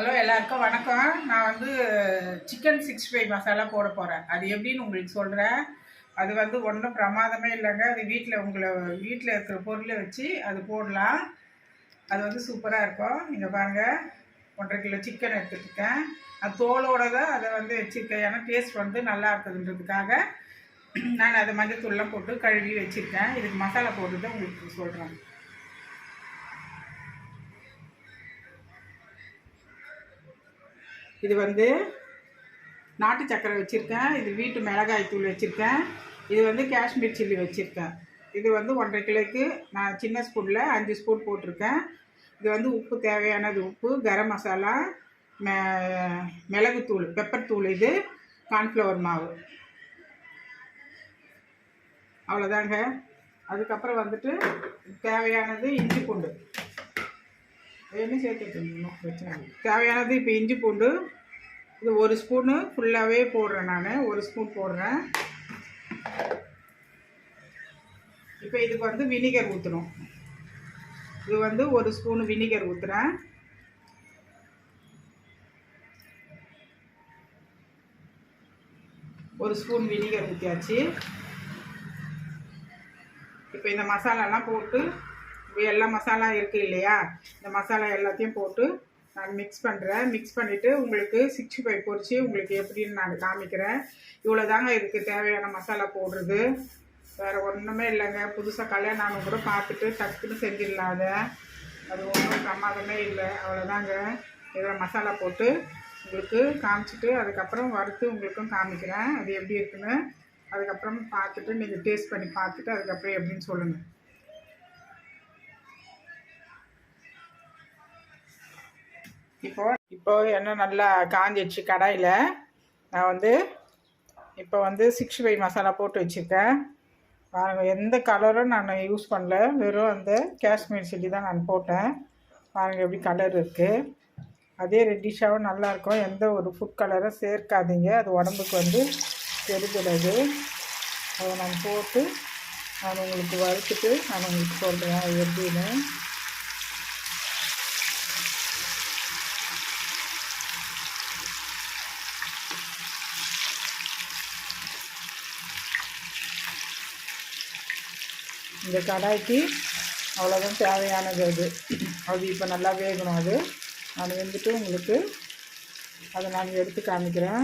Hello எல்லாருக்கும் வணக்கம். நான் வந்து சிக்கன் 65 மசாலா போட போகிறேன். அது எப்படின்னு உங்களுக்கு சொல்கிறேன். அது வந்து ஒன்றும் பிரமாதமே இல்லைங்க. அது வீட்டில் இருக்கிற பொருளை வச்சு அது போடலாம். அது வந்து சூப்பராக இருக்கும். இங்கே பாருங்கள், 1.5 கிலோ சிக்கன் எடுத்துகிட்ருக்கேன். அது தோலோடு தான் அதை வந்து வச்சுருக்கேன். ஏன்னா டேஸ்ட் வந்து நல்லா இருக்குதுன்றதுக்காக நான் அதை மஞ்சத்தூள்லாம் போட்டு கழுவி வச்சுருக்கேன். இதுக்கு மசாலா போட்டுதான் உங்களுக்கு சொல்கிறேன். இது வந்து நாட்டு சக்கரை வச்சுருக்கேன். இது வீட்டு மிளகாய் தூள் வச்சுருக்கேன். இது வந்து காஷ்மீர் சில்லி வச்சுருக்கேன். இது வந்து 1.5 கிலோக்கு நான் சின்ன ஸ்பூனில் 5 ஸ்பூன் போட்டிருக்கேன். இது வந்து உப்பு, தேவையானது உப்பு, கரம் மசாலா, மிளகுத்தூள், பெப்பர் தூள், இது கார்ன்ஃப்ளவர் மாவு, அவ்வளோதாங்க. அதுக்கப்புறம் வந்துட்டு தேவையானது இஞ்சி பூண்டு, என்ன சேர்த்துக்கணும் பிரச்சனை இல்லை. தேவையானது இப்போ இஞ்சி பூண்டு இது 1 ஸ்பூனு ஃபுல்லாகவே போடுறேன். நான் 1 ஸ்பூன் போடுறேன். இப்போ இதுக்கு வந்து வினிகர் ஊற்றணும். இது வந்து 1 ஸ்பூனு வினிகர் ஊற்றுறேன். ஒரு ஸ்பூன் வினிகர் ஊற்றியாச்சு. இப்போ இந்த மசாலாலாம் போட்டு, எல்லா மசாலா இருக்குது இல்லையா, இந்த மசாலா எல்லாத்தையும் போட்டு நான் மிக்ஸ் பண்ணுறேன். மிக்ஸ் பண்ணிவிட்டு உங்களுக்கு 65 பொரிச்சு உங்களுக்கு எப்படின்னு நான் காமிக்கிறேன். இவ்வளோ தாங்க இதுக்கு தேவையான மசாலா போடுறது. வேறு ஒன்றுமே இல்லைங்க. புதுசாக கல்யாணம் ஆனும் கூட பார்த்துட்டு டக்குன்னு செஞ்சிடலாத. அது ஒன்றும் பிரமாதமே இல்லை. அவ்வளோதாங்க. இதில் மசாலா போட்டு உங்களுக்கு காமிச்சிட்டு அதுக்கப்புறம் வறுத்து உங்களுக்கும் காமிக்கிறேன் அது எப்படி இருக்குன்னு. அதுக்கப்புறம் பார்த்துட்டு நீங்கள் டேஸ்ட் பண்ணி பார்த்துட்டு அதுக்கப்புறம் எப்படின்னு சொல்லுங்கள். இப்போ எண்ணெய் நல்லா காஞ்சிடுச்சு கடாயில். நான் வந்து இப்போ வந்து 65 மசாலா போட்டு வச்சுருக்கேன். பாருங்கள், எந்த கலரும் நான் யூஸ் பண்ணல. வெறும் அந்த காஷ்மீர் சில்லி தான் நான் போட்டேன். பாருங்கள் எப்படி கலர் இருக்குது. அதே ரெட்டிஷாகவும் நல்லாயிருக்கும். எந்த ஒரு ஃபுட் கலரும் சேர்க்காதீங்க. அது உடம்புக்கு வந்து கெடுதலது. அதை நான் போட்டு நான் உங்களுக்கு வறுத்துட்டு நான் உங்களுக்கு சொல்கிறேன் அது எப்படின்னு. இந்த கடாய்க்கு அவ்வளோதான் தேவையானது. அது இப்போ நல்லா வேகணும். அது நான் வெந்துட்டு உங்களுக்கு அதை நான் எடுத்து காமிக்கிறேன்.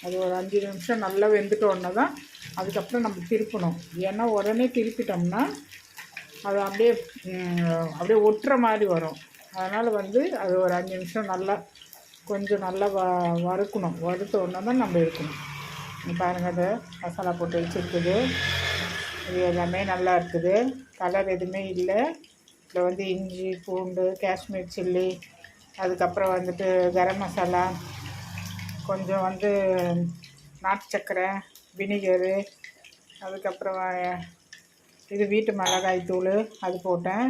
அது ஒரு 5 நிமிஷம் நல்லா வெந்துட்டோன்னா தான் அதுக்கப்புறம் நம்ம திருப்பணும். ஏன்னா உடனே திருப்பிட்டோம்னா அது அப்படியே ஒட்டுற மாதிரி வரும். அதனால் வந்து அது ஒரு 5 நிமிஷம் நல்லா கொஞ்சம் நல்லா வறுக்கணும். வறுத்தோன்னா தான் நம்ம எடுக்கணும். பாருங்கள், அதை மசாலா போட்டு வச்சுருக்குது. இது எல்லாமே நல்லா இருக்குது. கலர் எதுவுமே இல்லை. இதில் வந்து இஞ்சி பூண்டு, காஷ்மீர் சில்லி, அதுக்கப்புறம் வந்துட்டு கரம் மசாலா, கொஞ்சம் வந்து நாட்டு சக்கரை, வினிகரு, அதுக்கப்புறம் இது வீட்டு மிளகாய் தூள் அது போட்டேன்.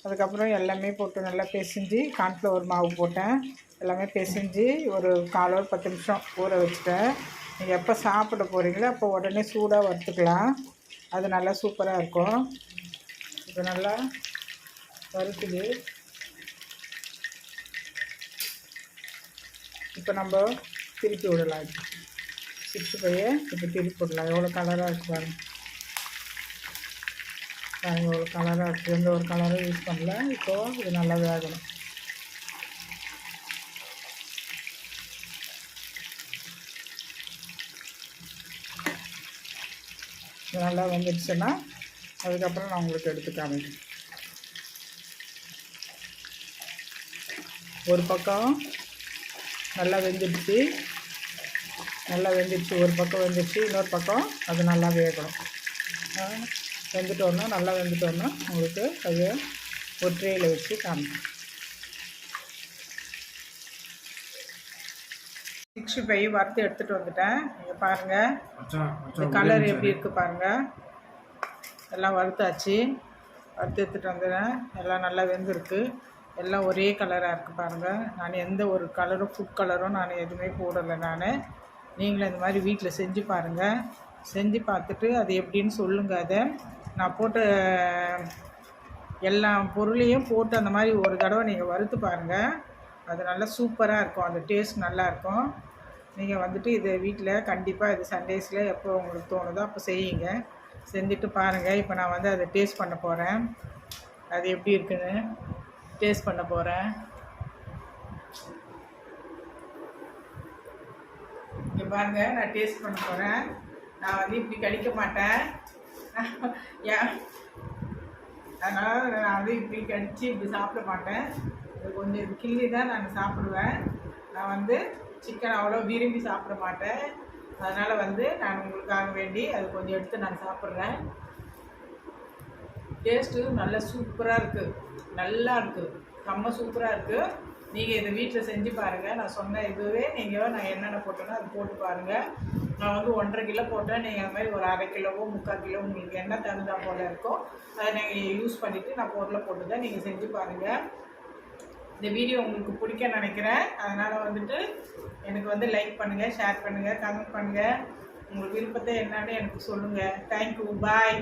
அதுக்கப்புறம் எல்லாமே போட்டு நல்லா பிசைஞ்சு கார்ன்ஃப்ளவர் மாவு போட்டேன். எல்லாமே பிசைஞ்சு ஒரு 1/4 10 நிமிஷம் ஊற வச்சுட்டேன். நீங்கள் எப்போ சாப்பிட போகிறீங்களோ அப்போ உடனே சூடாக வறுத்துக்கலாம். அது நல்லா சூப்பராக இருக்கும். இப்போ நல்லா வறுக்குது. இப்போ நம்ம திருப்பி விடலாம். 65 இப்போ திருப்பி விடலாம். எவ்வளோ கலராக இருக்குது பாருங்கள். எவ்வளோ கலராக இருக்குது. எந்த ஒரு கலரும் யூஸ் பண்ணல. இப்போது இது நல்லா வேகணும். இது நல்லா வந்துடுச்சுன்னா அதுக்கப்புறம் நான் உங்களுக்கு எடுத்து காமிக்கிறேன். ஒரு பக்கம் நல்லா வெந்துடுச்சு. ஒரு பக்கம் வெந்துடுச்சு. இன்னொரு பக்கம் அது நல்லா வேகணும். நல்லா வெந்துட்டோன்னா உங்களுக்கு அதை ஒரு ட்ரேயில் வச்சு காமிக்கிறேன். 65 வறுத்து எடுத்துகிட்டு வந்துட்டேன். நீங்கள் பாருங்கள், இந்த கலர் எப்படி இருக்குது பாருங்கள். எல்லாம் வறுத்தாச்சு. வறுத்து எடுத்துகிட்டு வந்துட்டேன். எல்லாம் நல்லா வெந்திருக்கு. எல்லாம் ஒரே கலராக இருக்குது பாருங்கள். நான் எந்த ஒரு கலரும் ஃபுட் கலரும் நான் எதுவுமே போடலை. நீங்களும் இந்த மாதிரி வீட்டில் செஞ்சு பாருங்கள். செஞ்சு பார்த்துட்டு அது எப்படின்னு சொல்லுங்கள். அதை நான் போட்ட எல்லா பொருளையும் போட்டு அந்த மாதிரி ஒரு தடவை நீங்கள் வறுத்து பாருங்கள். அது நல்லா சூப்பராக இருக்கும், அந்த டேஸ்ட் நல்லாயிருக்கும். நீங்கள் வந்துட்டு இதை வீட்டில் கண்டிப்பாக இது சண்டேஸில் எப்போ உங்களுக்கு தோணுதோ அப்போ செய்யுங்க. செஞ்சுட்டு பாருங்கள். இப்போ நான் வந்து அதை டேஸ்ட் பண்ண போகிறேன், அது எப்படி இருக்குன்னு டேஸ்ட் பண்ண போகிறேன். இங்கே பாருங்கள், நான் டேஸ்ட் பண்ண போகிறேன். நான் வந்து இப்படி கடிக்க மாட்டேன் ஏன், அதனால் நான் வந்து இப்படி கடித்து இப்படி சாப்பிட மாட்டேன். இது கொஞ்சம் இது கிள்ளி தான் நான் சாப்பிடுவேன். நான் வந்து சிக்கன் அவ்வளோ விரும்பி சாப்பிட மாட்டேன். அதனால் வந்து நான் உங்களுக்காக வேண்டி அது கொஞ்சம் எடுத்து நான் சாப்பிட்றேன். டேஸ்ட்டு நல்லா சூப்பராக இருக்குது, நல்லா இருக்குது, செம்ம சூப்பராக இருக்குது. நீங்கள் இதை வீட்டில் செஞ்சு பாருங்கள். நான் சொன்ன இதுவே நான் என்னென்ன போட்டேனோ அது போட்டு பாருங்கள். நான் வந்து 1.5 கிலோ போட்டேன். நீங்கள் அது மாதிரி ஒரு 1/2 கிலோவோ 3/4 கிலோ உங்களுக்கு என்ன தகுந்தா போல் இருக்கும் அதை நீங்கள் யூஸ் பண்ணிவிட்டு நான் பொருளை போட்டு தான் நீங்கள் செஞ்சு பாருங்கள். இந்த வீடியோ உங்களுக்கு பிடிக்க நினைக்கிறேன். அதனால் வந்துட்டு எனக்கு வந்து லைக் பண்ணுங்கள், ஷேர் பண்ணுங்கள், கமெண்ட் பண்ணுங்கள். உங்கள் விருப்பத்தை என்னன்னு எனக்கு சொல்லுங்கள். தேங்க்யூ, பாய்.